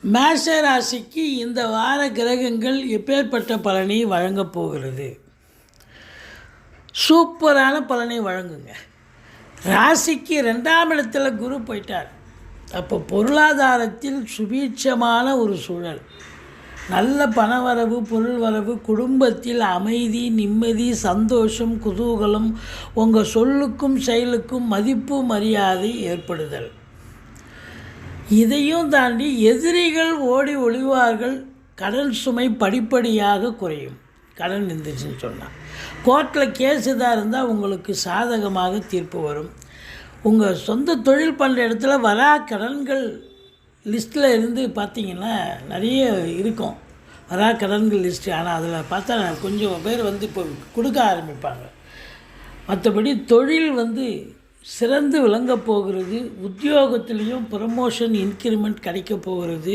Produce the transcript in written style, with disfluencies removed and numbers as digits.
மேஷ ராசிக்கு இந்த வார கிரகங்கள் எப்பேற்பட்ட பலனை வழங்கப் போகிறது? சூப்பரான பலனை வழங்குங்க. ராசிக்கு 2ஆம் இடத்துல குரு போயிட்டார். அப்போ பொருளாதாரத்தில் சுபீட்சமான ஒரு சூழல், நல்ல பணவரவு, பொருள் வரவு, குடும்பத்தில் அமைதி, நிம்மதி, சந்தோஷம், குதூகலம், உங்கள் சொல்லுக்கும் செயலுக்கும் மதிப்பு மரியாதை ஏற்படுதல். இதையும் தாண்டி எதிரிகள் ஓடி ஒளிவார்கள். கடன் சுமை படிப்படியாக குறையும். கடன் இருந்துச்சுன்னு சொன்னால் கோர்ட்டில் கேஸ் இதாக இருந்தால் உங்களுக்கு சாதகமாக தீர்ப்பு வரும். உங்கள் சொந்த தொழில் பண்ணுற இடத்துல வரா கடன்கள் லிஸ்ட்டில் இருந்து பார்த்திங்கன்னா நிறைய இருக்கும். வரா கடன்கள் லிஸ்ட்டு. ஆனால் அதில் பார்த்தா கொஞ்சம் பேர் இப்போ கொடுக்க ஆரம்பிப்பாங்க. மற்றபடி தொழில் சிறந்து விளங்கப் போகிறது. உத்தியோகத்திலையும் ப்ரமோஷன், இன்க்ரிமெண்ட் கிடைக்க போகிறது.